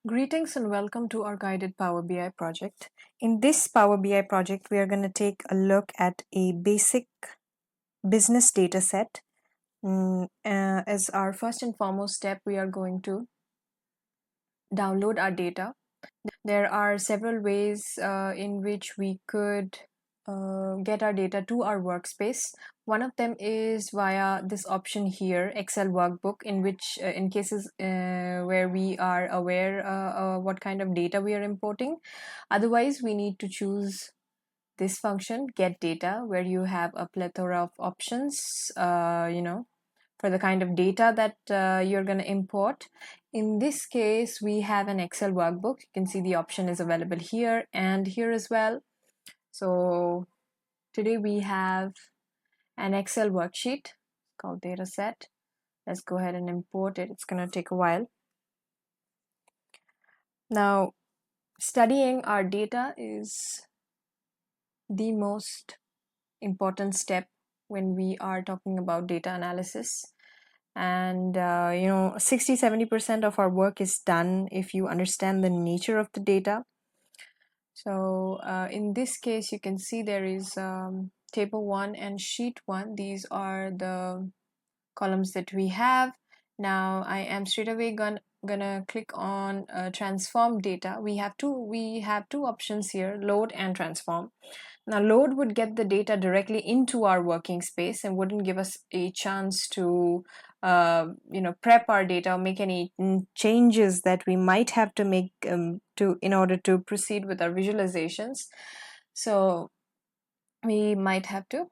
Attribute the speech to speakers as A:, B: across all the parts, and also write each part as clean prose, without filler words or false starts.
A: Greetings and welcome to our guided Power BI project. In this Power BI project, we are going to take a look at a basic business data set. As our first and foremost step, we are going to download our data. There are several ways in which we could get our data to our workspace. One of them is via this option here, Excel workbook, in which in cases where we are aware what kind of data we are importing. Otherwise, we need to choose this function, get data, where you have a plethora of options, for the kind of data that you're going to import. In this case, we have an Excel workbook. You can see the option is available here and here as well. So today we have an Excel worksheet called dataset. Let's go ahead and import it. It's going to take a while. Now, studying our data is the most important step when we are talking about data analysis. And 60-70% of our work is done if you understand the nature of the data. So in this case, you can see there is table 1 and sheet 1. These are the columns that we have. Now I am straight away gonna click on transform data. We have two options here, load and transform. Now load would get the data directly into our working space and wouldn't give us a chance to prep our data or make any changes that we might have to make in order to proceed with our visualizations. So we might have to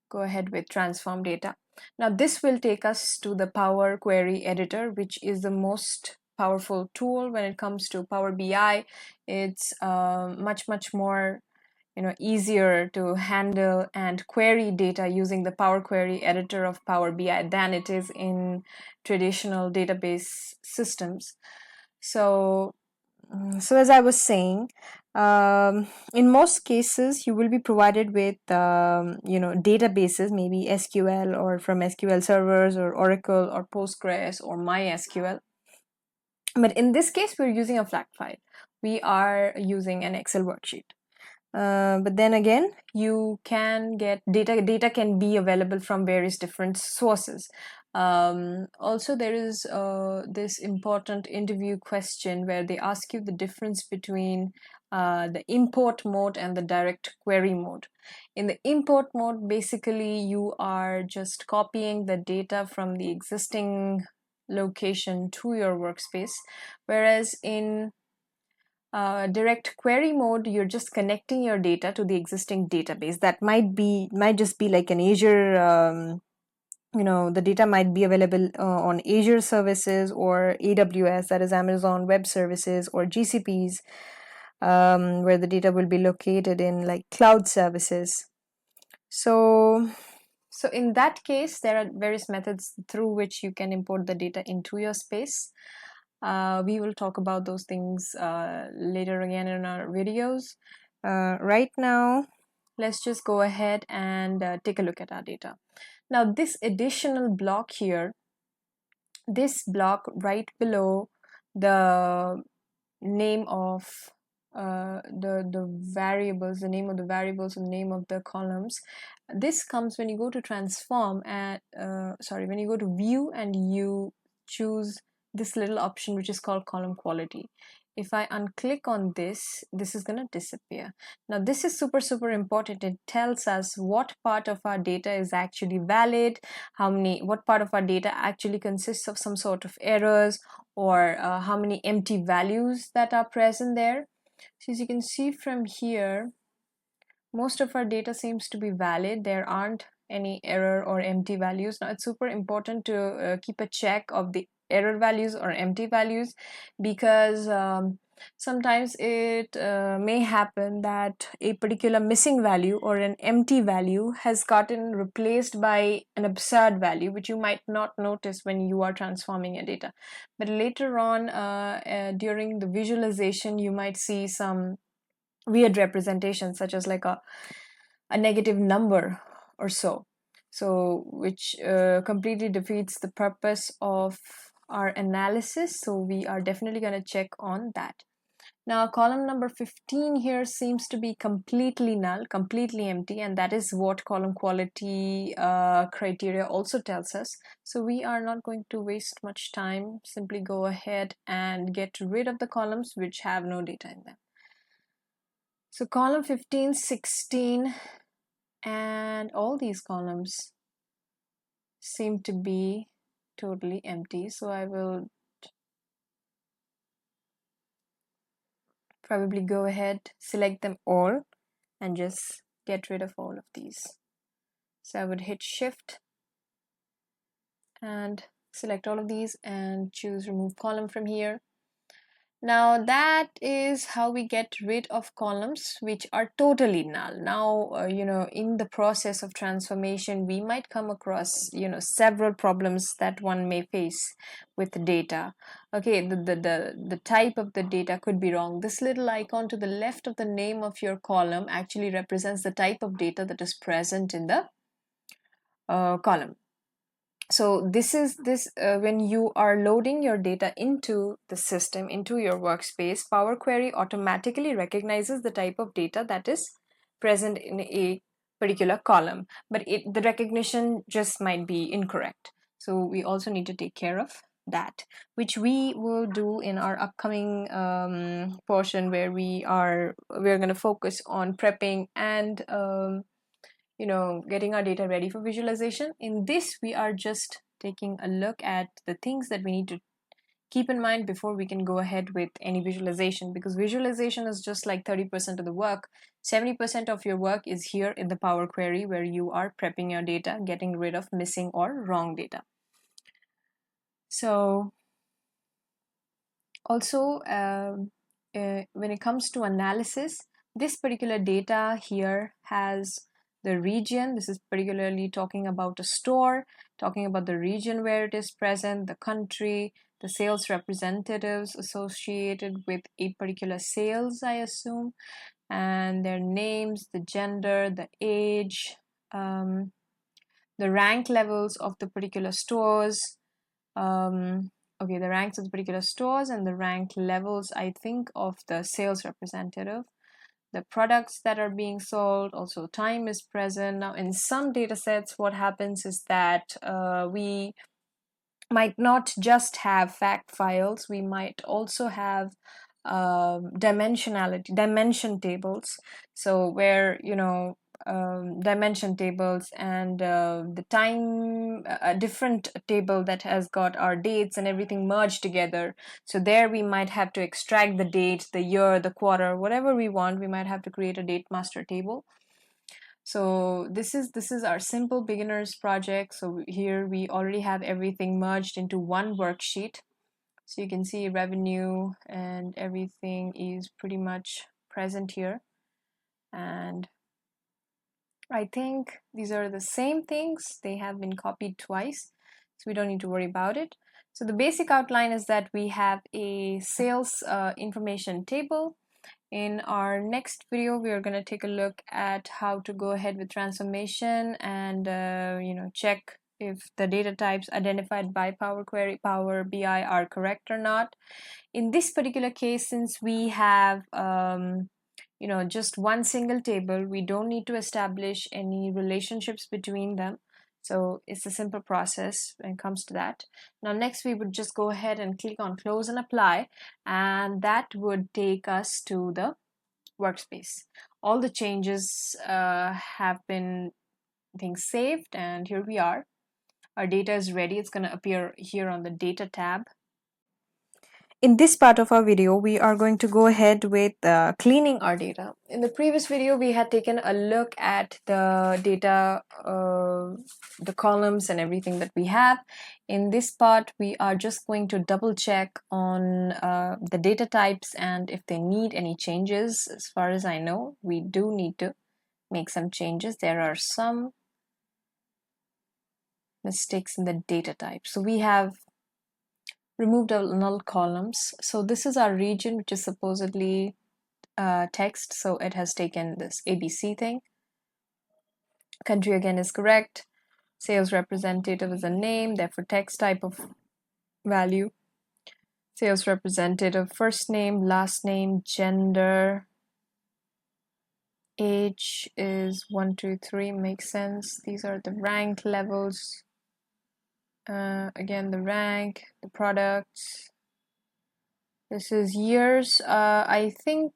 A: go ahead with transform data. Now this will take us to the Power Query Editor, which is the most powerful tool when it comes to Power BI. It's much more easier to handle and query data using the Power Query Editor of Power BI than it is in traditional database systems. So as I was saying, in most cases you will be provided with databases, maybe SQL or from SQL servers or Oracle or Postgres or MySQL. But in this case, we're using a flat file. We are using an Excel worksheet. But then again, you can get data can be available from various different sources. Also, there is this important interview question where they ask you the difference between the import mode and the direct query mode. In the import mode, basically you are just copying the data from the existing location to your workspace, whereas in direct query mode, you're just connecting your data to the existing database. That might just be like an Azure. The data might be available on Azure services or AWS, that is Amazon Web Services, or GCPs, where the data will be located in like cloud services. So in that case, there are various methods through which you can import the data into your space. We will talk about those things later again in our videos. Right now, let's just go ahead and take a look at our data. Now, this additional block here, this block right below the name of the variables, the name of the variables and the name of the columns, this comes when you go to transform and when you go to view and you choose this little option which is called column quality. If I unclick on this, this is going to disappear. Now this is super important. It tells us what part of our data is actually valid, what part of our data actually consists of some sort of errors, or how many empty values that are present there. So as you can see from here, most of our data seems to be valid. There aren't any error or empty values. Now it's super important to keep a check of the error values or empty values, because sometimes it may happen that a particular missing value or an empty value has gotten replaced by an absurd value, which you might not notice when you are transforming your data. But later on during the visualization, you might see some weird representations, such as like a negative number or so, which completely defeats the purpose of our analysis, so we are definitely going to check on that. Now column number 15 here seems to be completely null, completely empty, and that is what column quality criteria also tells us. So we are not going to waste much time. Simply go ahead and get rid of the columns which have no data in them. So column 15, 16, and all these columns seem to be totally empty. So I will probably go ahead, select them all, and just get rid of all of these. So I would hit shift and select all of these and choose remove column from here. Now that is how we get rid of columns which are totally null. Now, in the process of transformation, we might come across, several problems that one may face with data. Okay, the type of the data could be wrong. This little icon to the left of the name of your column actually represents the type of data that is present in the column. So this is when you are loading your data into the system, into your workspace, Power Query automatically recognizes the type of data that is present in a particular column, but the recognition just might be incorrect. So we also need to take care of that, which we will do in our upcoming portion, where we're going to focus on prepping and getting our data ready for visualization. In this, we are just taking a look at the things that we need to keep in mind before we can go ahead with any visualization, because visualization is just like 30% of the work. 70% of your work is here in the Power Query, where you are prepping your data, getting rid of missing or wrong data. So also, when it comes to analysis, this particular data here has the region. This is particularly talking about a store, talking about the region where it is present, the country, the sales representatives associated with a particular sales, I assume, and their names, the gender, the age, the rank levels of the particular stores, okay, the ranks of the particular stores and the rank levels, I think, of the sales representative, the products that are being sold, also time is present. Now in some data sets, what happens is that we might not just have fact files, we might also have dimension tables. So where dimension tables and the time, a different table that has got our dates and everything merged together. So there we might have to extract the date, the year, the quarter, whatever we want. We might have to create a date master table. So this is our simple beginners project. So here we already have everything merged into one worksheet. So you can see revenue and everything is pretty much present here. And I think these are the same things. They have been copied twice, so we don't need to worry about it. So the basic outline is that we have a sales information table. In our next video, we are going to take a look at how to go ahead with transformation and check if the data types identified by Power Query, Power BI are correct or not. In this particular case, since we have just one single table, we don't need to establish any relationships between them. So it's a simple process when it comes to that. Now next we would just go ahead and click on close and apply, and that would take us to the workspace. All the changes have been saved, and here we are. Our data is ready. It's going to appear here on the data tab. In this part of our video, we are going to go ahead with cleaning our data. In the previous video, we had taken a look at the data, the columns and everything that we have. In this part, we are just going to double check on the data types and if they need any changes. As far as I know, we do need to make some changes. There are some mistakes in the data type. So we have removed our null columns. So this is our region, which is supposedly text. So it has taken this ABC thing. Country again is correct. Sales representative is a name, therefore text type of value, sales representative, first name, last name, gender, age is 1, 2, 3, makes sense. These are the rank levels. Again, the rank, the products. This is years. I think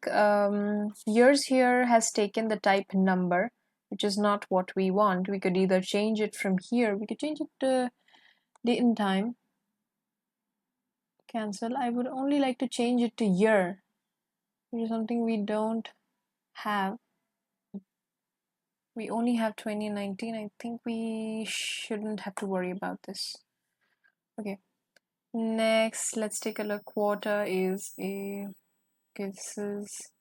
A: years here has taken the type number, which is not what we want. We could either change it from here. We could change it to date and time. Cancel. I would only like to change it to year, which is something we don't have. We only have 2019. I think we shouldn't have to worry about this. Okay. Next, let's take a look. Quarter is a. Okay, this is.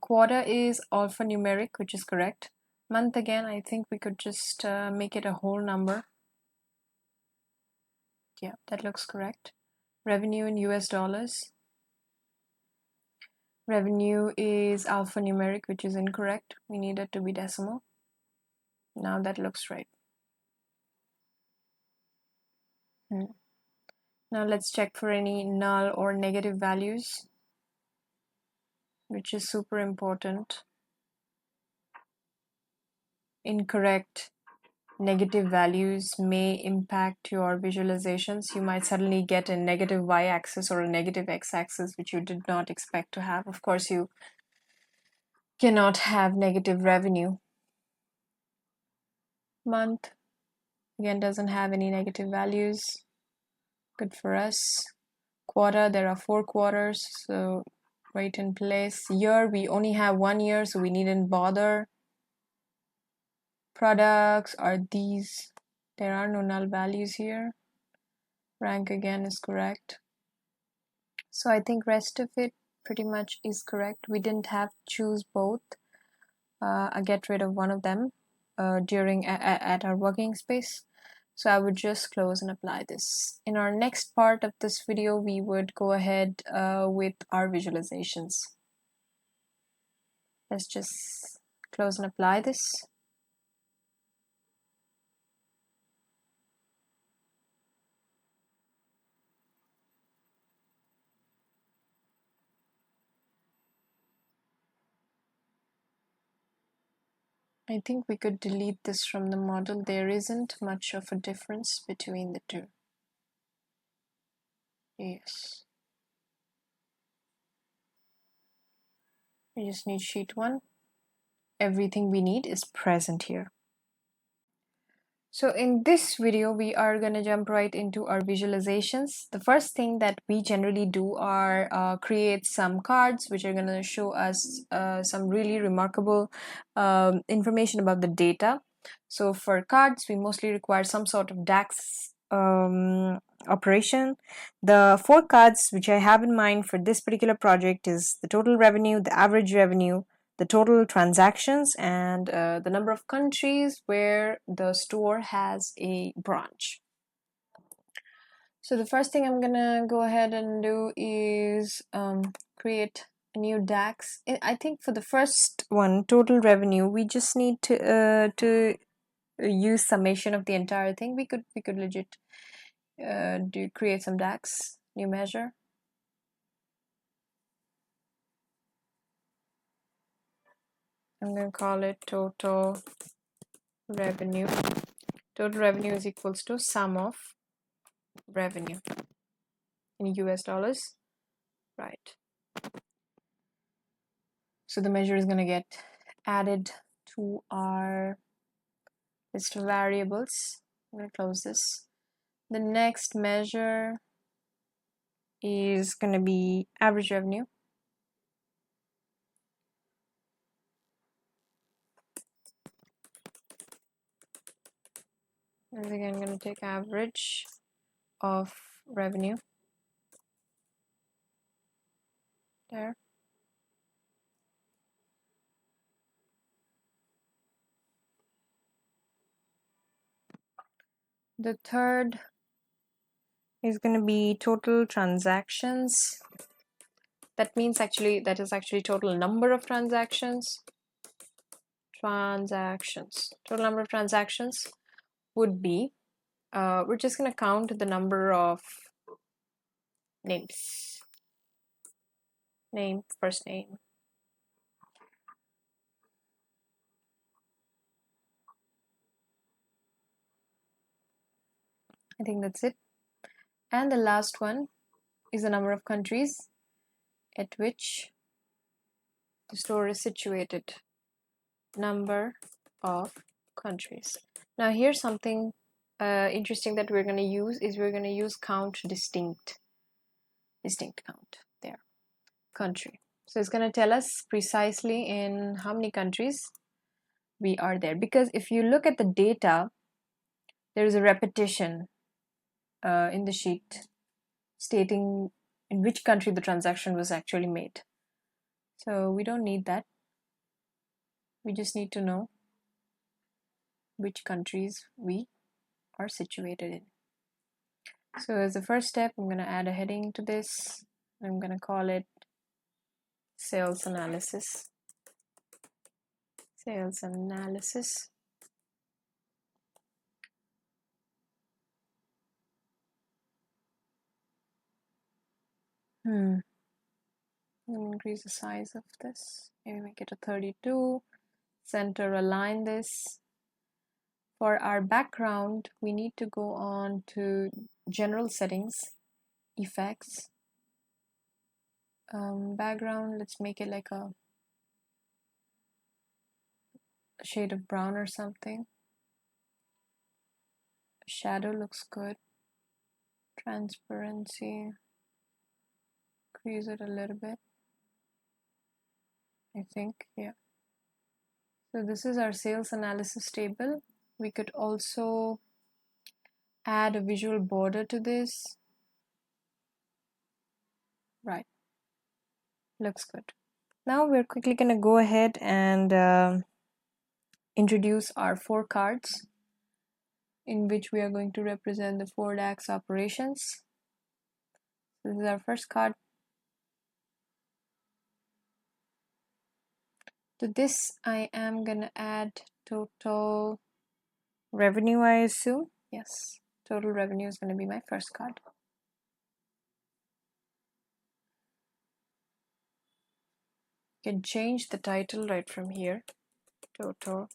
A: Quarter is alphanumeric, which is correct. Month again, I think we could just make it a whole number. Yeah, that looks correct. Revenue in US dollars. Revenue is alphanumeric, which is incorrect. We need it to be decimal. Now that looks right. Now let's check for any null or negative values, which is super important. Incorrect negative values may impact your visualizations. You might suddenly get a negative y-axis or a negative x-axis, which you did not expect to have. Of course, you cannot have negative revenue. Month, again, doesn't have any negative values. Good for us. Quarter, there are 4 quarters, so right in place. Year, we only have 1 year, so we needn't bother. Products are these. There are no null values here. Rank again is correct. So I think rest of it pretty much is correct. We didn't have to choose both. I get rid of one of them during at our working space. So I would just close and apply this. In our next part of this video, we would go ahead with our visualizations. Let's just close and apply this. I think we could delete this from the model. There isn't much of a difference between the two. Yes. We just need sheet 1. Everything we need is present here. So in this video, we are going to jump right into our visualizations. The first thing that we generally do are create some cards, which are going to show us some really remarkable information about the data. So for cards, we mostly require some sort of DAX operation. The 4 cards which I have in mind for this particular project is the total revenue, the average revenue, the total transactions, and the number of countries where the store has a branch. So the first thing I'm gonna go ahead and do is create a new DAX. I think for the first one, total revenue, we just need to use summation of the entire thing. We could legit create some DAX, new measure. I'm going to call it total revenue. Total revenue is equals to sum of revenue in US dollars, right? So the measure is going to get added to our list of variables. I'm going to close this. The next measure is going to be average revenue. And again, I'm going to take average of revenue. There. The third is going to be total transactions. That means that is actually total number of transactions. Total number of transactions would be we're just going to count the number of names. Name, first name. I think that's it. And the last one is the number of countries at which the store is situated. Number of countries. Now here's something interesting that we're going to use is we're going to use count distinct count there, country. So it's going to tell us precisely in how many countries we are there, because if you look at the data, there is a repetition in the sheet stating in which country the transaction was actually made. So we don't need that. We just need to know which countries we are situated in. So as the first step, I'm going to add a heading to this. I'm going to call it sales analysis. Sales analysis. Increase the size of this. Maybe make it a 32. Center align this. For our background, we need to go on to general settings, effects. Background, let's make it like a shade of brown or something. Shadow looks good. Transparency, increase it a little bit, I think, yeah. So this is our sales analysis table. We could also add a visual border to this. Right, looks good. Now we're quickly going to go ahead and introduce our 4 cards in which we are going to represent the 4 DAX operations. This is our first card. To this, I am going to add total revenue, I assume. Yes, total revenue is going to be my first card. You can change the title right from here. Total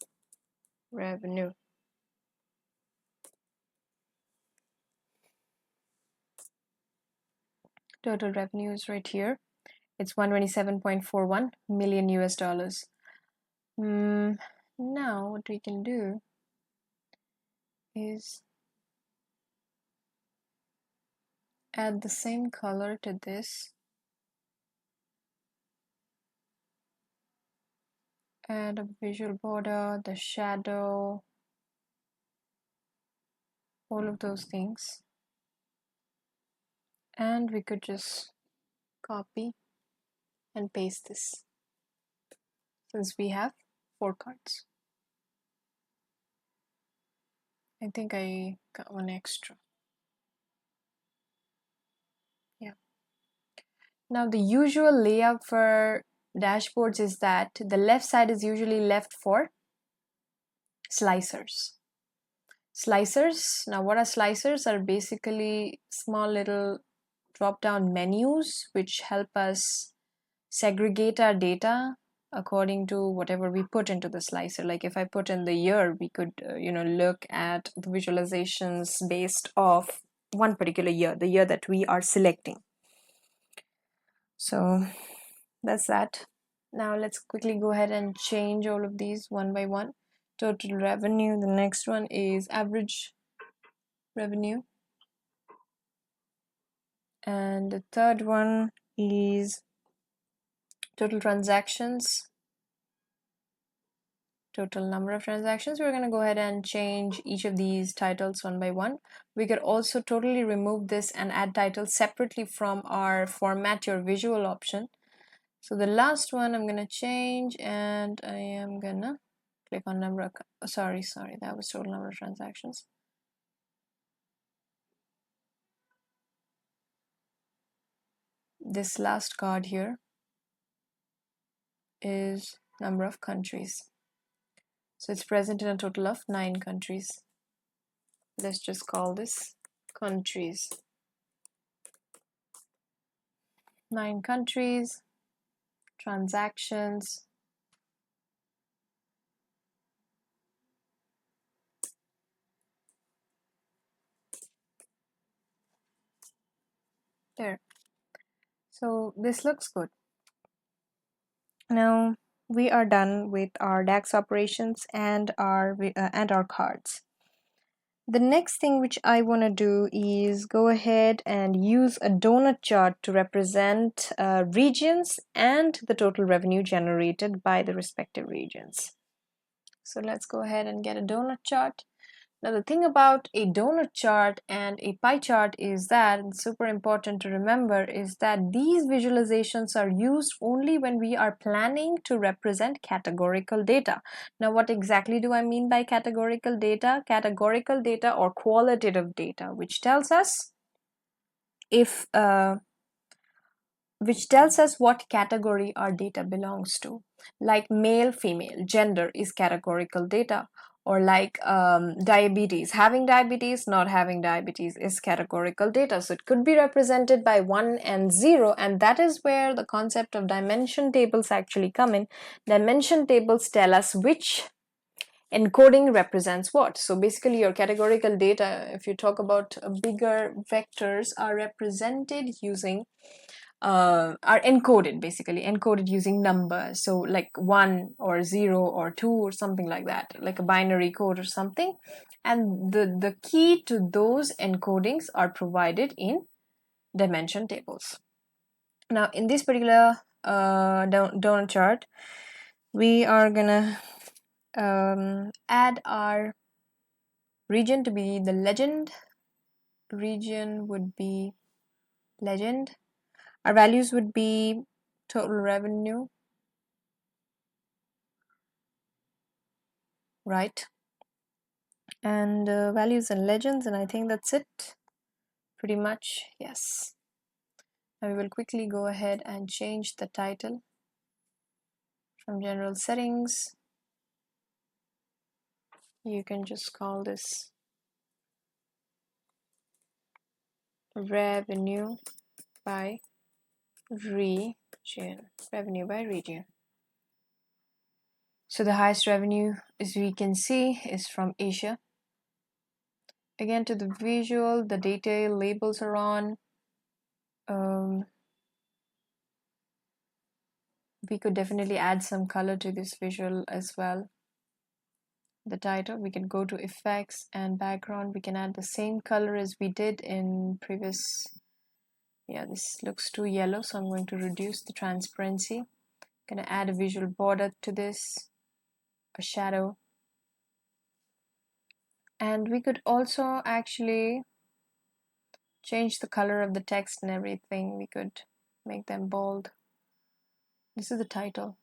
A: revenue. Total revenue is right here. It's 127.41 million US dollars. Now what we can do is add the same color to this. Add a visual border, the shadow, all of those things. And we could just copy and paste this since we have 4 cards. I think I got one extra. Yeah. Now the usual layout for dashboards is that the left side is usually left for slicers. Slicers, now what are slicers? Are basically small little drop down menus which help us segregate our data according to whatever we put into the slicer. Like if I put in the year, we could look at the visualizations based off one particular year, the year that we are selecting. So that's that. Now let's quickly go ahead and change all of these one by one. Total revenue, the next one is average revenue, and the third one is total transactions, total number of transactions. We're going to go ahead and change each of these titles one by one. We could also totally remove this and add titles separately from our format your visual option. So the last one I'm going to change, and I am going to click on number of, sorry, that was total number of transactions. This last card here is number of countries. So it's present in a total of 9 countries. let's just call this countries. 9 countries, transactions, there. So this looks good. Now we are done with our DAX operations and our cards. The next thing which I want to do is go ahead and use a donut chart to represent regions and the total revenue generated by the respective regions. So let's go ahead and get a donut chart. Now the thing about a donut chart and a pie chart is that, and super important to remember, is that these visualizations are used only when we are planning to represent categorical data. Now what exactly do I mean by categorical data? Categorical data or qualitative data, which tells us if what category our data belongs to. Like male, female, gender is categorical data, or like diabetes, having diabetes, not having diabetes is categorical data. So it could be represented by 1 and 0, and that is where the concept of dimension tables actually come in. Dimension tables tell us which encoding represents what. So basically your categorical data, if you talk about bigger vectors, are represented using are encoded, basically encoded using numbers. So like 1 or 0 or 2 or something like that, like a binary code or something. And the key to those encodings are provided in dimension tables. Now in this particular donut chart, we are gonna add our region to be the legend. Region would be legend. Our values would be total revenue, right? And values and legends, and I think that's it pretty much. Yes. Now we will quickly go ahead and change the title from general settings. You can just call this revenue by region. Revenue by region. So the highest revenue, as we can see, is from Asia. Again, to the visual, the detail labels are on. We could definitely add some color to this visual as well. The title, we can go to effects and background. We can add the same color as we did in previous. Yeah, this looks too yellow, so I'm going to reduce the transparency. Gonna add a visual border to this, a shadow. And we could also actually change the color of the text and everything. We could make them bold. This is the title.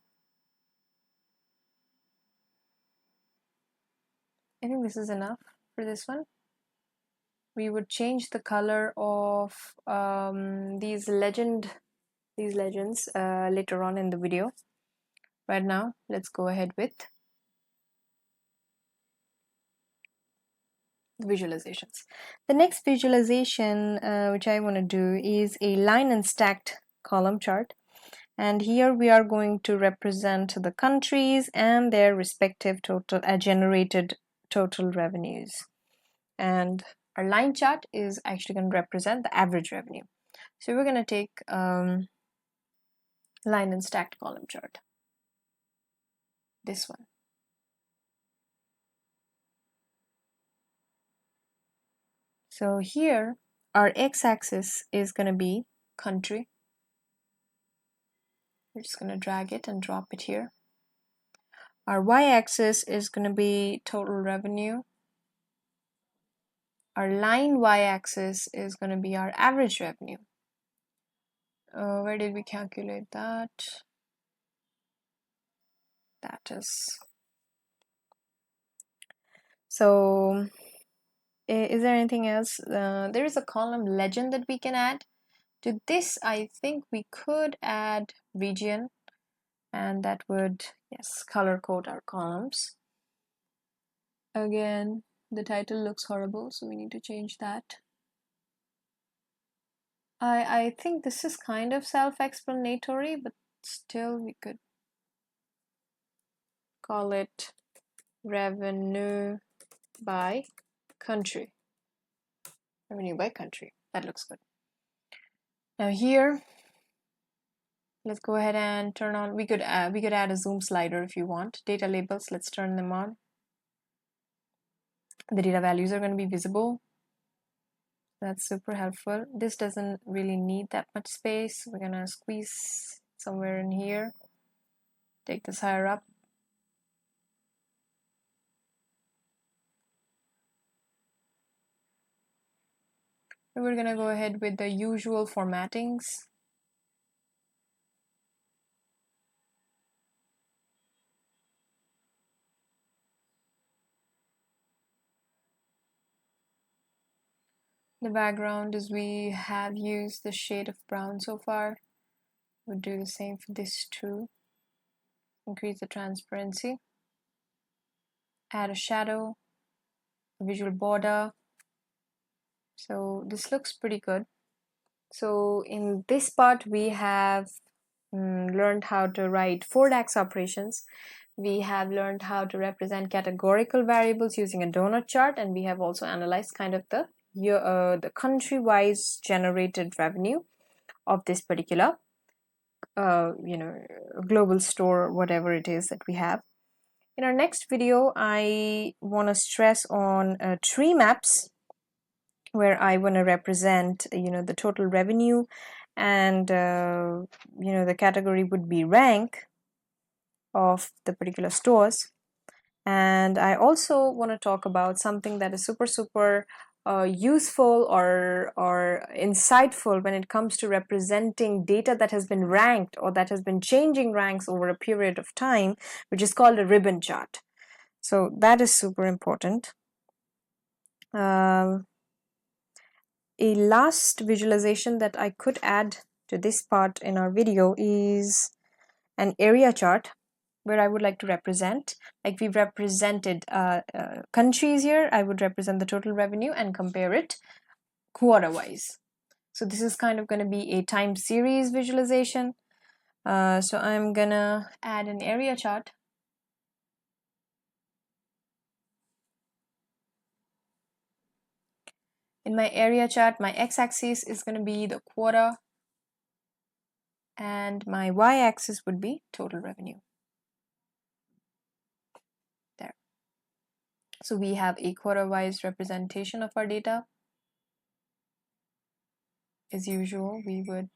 A: I think this is enough for this one. We would change the color of these legends later on in the video. Right now, let's go ahead with visualizations. The next visualization which I want to do is a line and stacked column chart, and here we are going to represent the countries and their respective total generated total revenues, and our line chart is actually going to represent the average revenue. So we're going to take line and stacked column chart, this one. So here our x-axis is going to be country. We're just going to drag it and drop it here. Our y-axis is going to be total revenue. Our line y-axis is going to be our average revenue. Where did we calculate that? That is. So is there anything else? There is a column legend that we can add. To this, I think we could add region, and that would, yes, color code our columns. Again, The title looks horrible, so we need to change that. I think this is kind of self-explanatory, but still we could call it revenue by country. Revenue by country. That looks good. Now here, let's go ahead and turn on. We could add a zoom slider if you want. Data labels. Let's turn them on. The data values are going to be visible. That's super helpful. This doesn't really need that much space. We're going to squeeze somewhere in here. Take this higher up. And we're going to go ahead with the usual formattings. The background is we have used the shade of brown so far. We'll do the same for this too. Increase the transparency. Add a shadow, a visual border. So this looks pretty good. So in this part we have learned how to write 4 DAX operations. We have learned how to represent categorical variables using a donut chart, and we have also analyzed kind of the country-wise generated revenue of this particular global store, whatever it is that we have. In our next video, I want to stress on tree maps, where I want to represent the total revenue, and the category would be rank of the particular stores. And I also want to talk about something that is super useful or insightful when it comes to representing data that has been ranked or that has been changing ranks over a period of time, which is called a ribbon chart. So that is super important. A last visualization that I could add to this part in our video is an area chart, where I would like to represent, like we've represented countries here. I would represent the total revenue and compare it quarter-wise. So this is kind of going to be a time series visualization. So I'm gonna add an area chart. In my area chart, my x-axis is going to be the quarter, and my y-axis would be total revenue. There. So we have a quarter-wise representation of our data. As usual, we would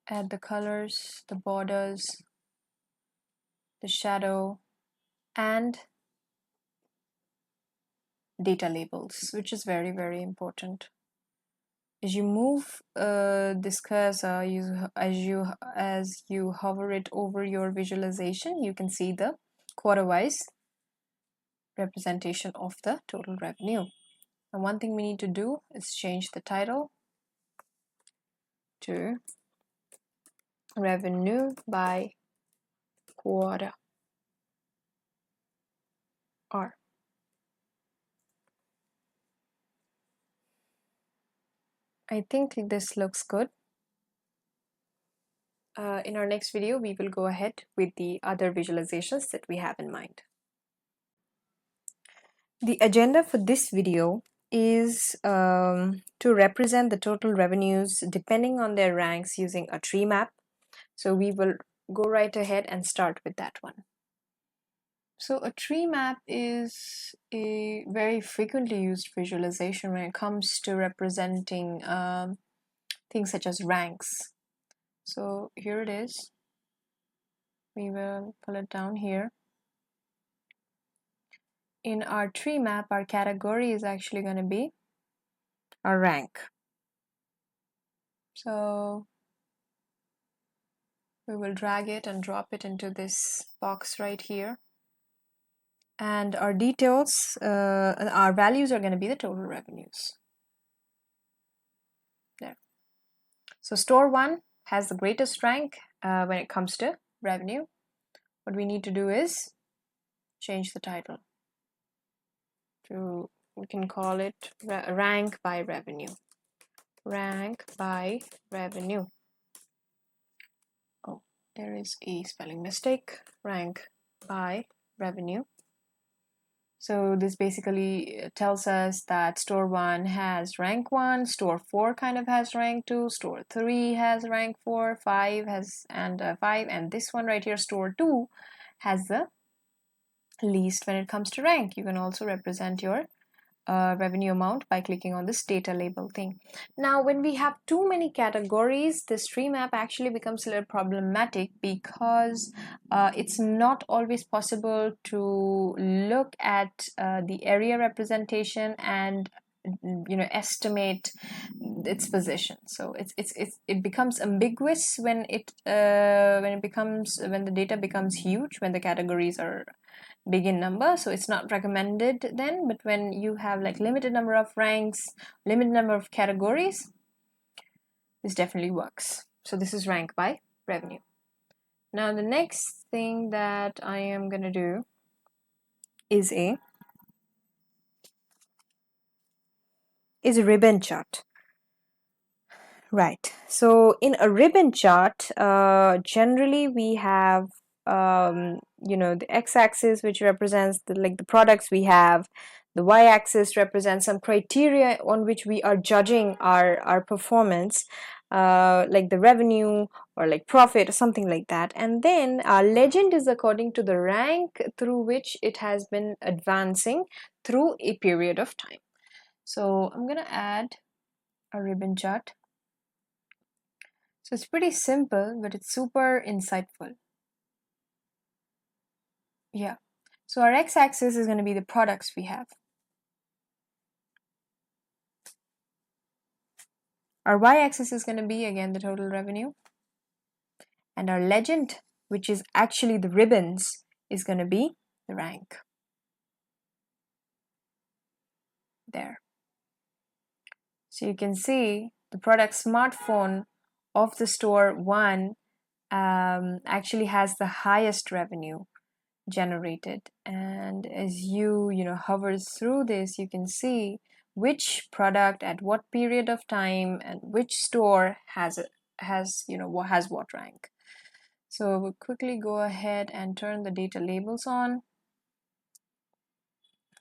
A: add the colors, the borders, the shadow, and data labels, which is very important. As you move this cursor, as you hover it over your visualization, you can see the quarter-wise representation of the total revenue. And one thing we need to do is change the title to revenue by quarter, R. I think this looks good. In our next video, we will go ahead with the other visualizations that we have in mind. The agenda for this video is to represent the total revenues depending on their ranks using a tree map. So we will go right ahead and start with that one. So a tree map is a very frequently used visualization when it comes to representing things such as ranks. So here it is. We will pull it down here. In our tree map, our category is actually going to be our rank. So we will drag it and drop it into this box right here. And our details, our values are going to be the total revenues. There. So store 1 has the greatest rank when it comes to revenue. what we need to do is change the title to, we can call it rank by revenue. Rank by revenue. Oh, there is a spelling mistake. Rank by revenue. So this basically tells us that store 1 has rank 1, store 4 kind of has rank 2, store 3 has rank 4, 5 has 5, and this one right here, store 2, has the least when it comes to rank. You can also represent your revenue amount by clicking on this data label thing. Now, when we have too many categories, this tree map actually becomes a little problematic because it's not always possible to look at the area representation and estimate its position. So it becomes ambiguous when the data becomes huge, when the categories are big in number. So it's not recommended then, but when you have like limited number of ranks, limited number of categories, this definitely works. So this is rank by revenue. Now the next thing that I am going to do is a ribbon chart. Right. So in a ribbon chart, generally we have the x-axis, which represents the products we have. The y-axis represents some criteria on which we are judging our performance, like the revenue or like profit or something like that. And then our legend is according to the rank through which it has been advancing through a period of time. So I'm going to add a ribbon chart. So it's pretty simple, but it's super insightful. Yeah. So our x-axis is going to be the products we have. Our y-axis is going to be, again, the total revenue. And our legend, which is actually the ribbons, is going to be the rank. There. So you can see the product smartphone of the store 1 actually has the highest revenue generated, and as you hover through this, you can see which product at what period of time and which store has what rank. So we'll quickly go ahead and turn the data labels on.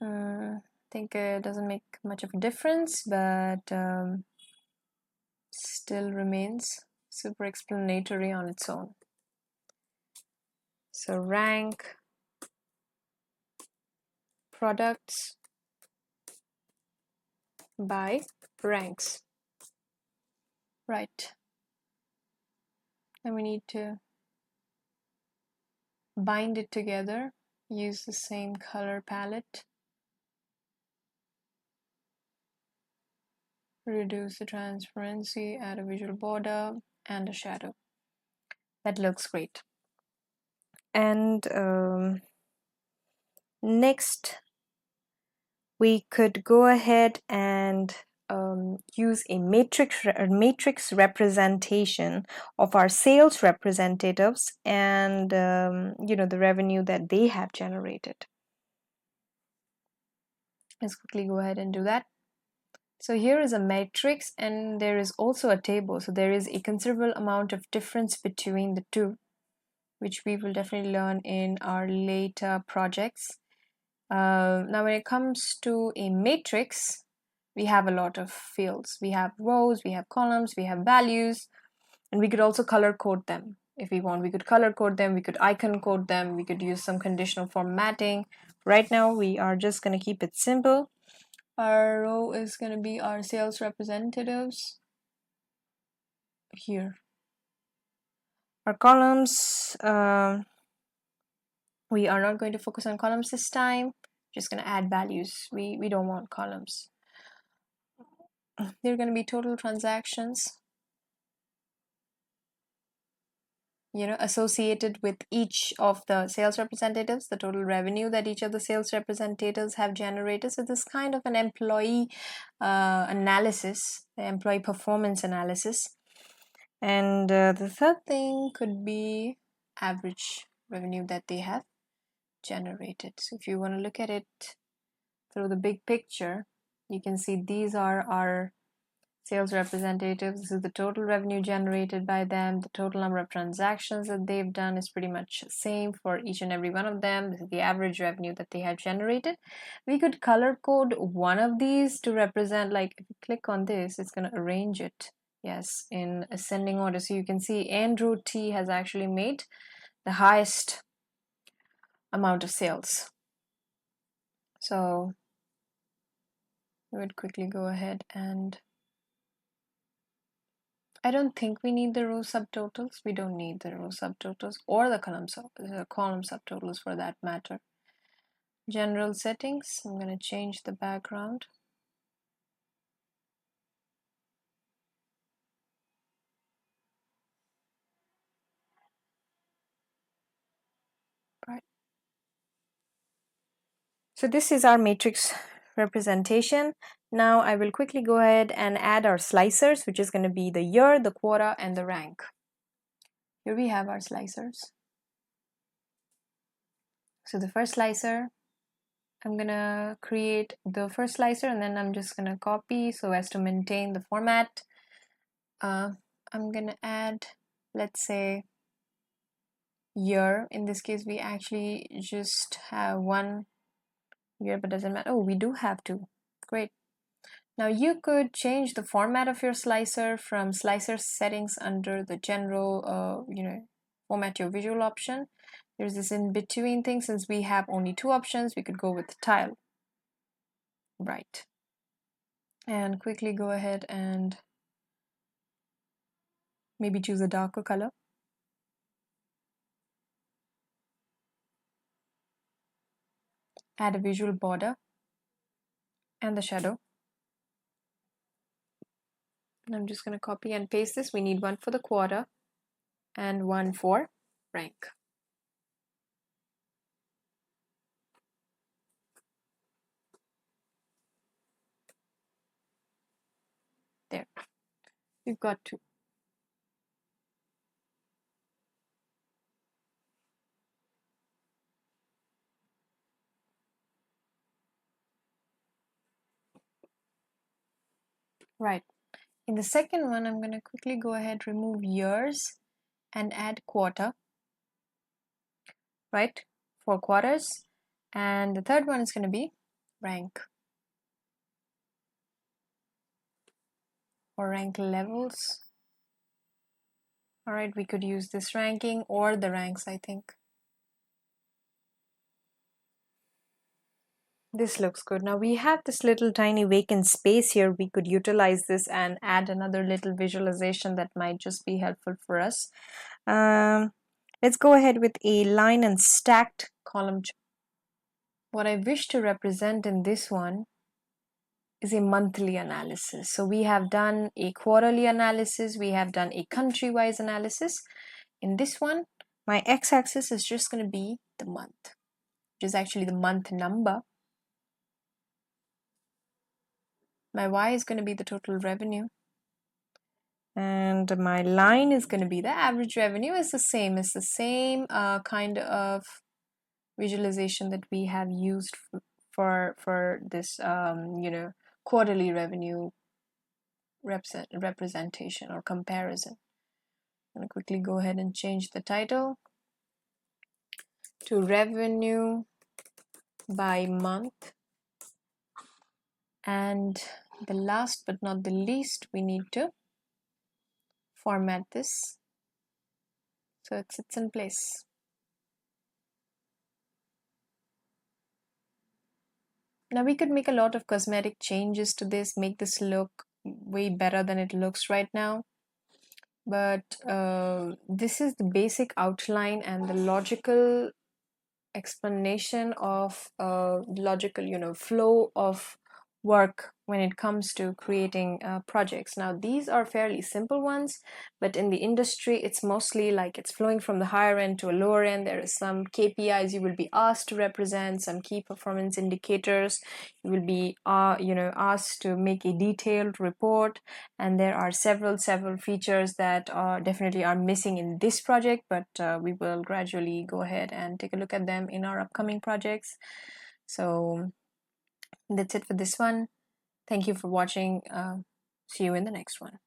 A: I think it doesn't make much of a difference, but still remains super explanatory on its own. So rank, products by ranks. Right. And we need to bind it together, use the same color palette, reduce the transparency, add a visual border and a shadow. That looks great. And next we could go ahead and use a matrix representation of our sales representatives and the revenue that they have generated. Let's quickly go ahead and do that. So here is a matrix and there is also a table. So there is a considerable amount of difference between the two, which we will definitely learn in our later projects. Now when it comes to a matrix, we have a lot of fields. We have rows, we have columns, we have values, and we could also color code them. If we want, we could color code them, we could icon code them, we could use some conditional formatting. Right now, we are just going to keep it simple. Our row is going to be our sales representatives here. Our columns, we are not going to focus on columns this time. Just going to add values. We don't want columns. They're going to be total transactions, associated with each of the sales representatives, the total revenue that each of the sales representatives have generated. So this kind of an employee analysis, employee performance analysis. And the third thing could be average revenue that they have generated. So if you want to look at it through the big picture, you can see these are our sales representatives. This is the total revenue generated by them. The total number of transactions that they've done is pretty much the same for each and every one of them. This is the average revenue that they have generated. We could color code one of these to represent, like if you click on this, it's going to arrange it, yes, in ascending order. So you can see Andrew T has actually made the highest amount of sales. So we would quickly go ahead and I don't think we need the row subtotals. We don't need the row subtotals or the column subtotals for that matter. General settings, I'm going to change the background. Right. So this is our matrix representation. Now I will quickly go ahead and add our slicers, which is going to be the year, the quota, and the rank. Here we have our slicers. So the first slicer, I'm gonna create the first slicer and then I'm just gonna copy so as to maintain the format. I'm gonna add, let's say, year. In this case, we actually just have one year, but doesn't matter. Oh, we do have two. Great. Now you could change the format of your slicer from slicer settings under the general, format your visual option. There's this in between thing. Since we have only two options, we could go with tile. Right. And quickly go ahead and maybe choose a darker color. Add a visual border and the shadow. And I'm just going to copy and paste this. We need one for the quarter and one for rank. There. We've got two. Right. In the second one, I'm going to quickly go ahead, remove years and add quarter. Right. For quarters. And the third one is going to be rank. Or rank levels. Alright, we could use this ranking or the ranks, I think. This looks good. Now we have this little tiny vacant space here. We could utilize this and add another little visualization that might just be helpful for us. Let's go ahead with a line and stacked column. What I wish to represent in this one is a monthly analysis. So we have done a quarterly analysis. We have done a country-wise analysis. In this one, my x-axis is just going to be the month, which is actually the month number. My y is going to be the total revenue. And my line is going to be the average revenue. Is the same. It's the same kind of visualization that we have used for this, quarterly revenue representation or comparison. I'm going to quickly go ahead and change the title to revenue by month. And the last but not the least, we need to format this so it sits in place. Now we could make a lot of cosmetic changes to this, make this look way better than it looks right now. But this is the basic outline and the logical explanation of logical, flow of work when it comes to creating projects. Now, these are fairly simple ones, but in the industry, it's mostly like it's flowing from the higher end to a lower end. There is some KPIs you will be asked to represent, some key performance indicators. You will be, asked to make a detailed report, and there are several features that are definitely are missing in this project, but we will gradually go ahead and take a look at them in our upcoming projects. So that's it for this one. Thank you for watching. See you in the next one.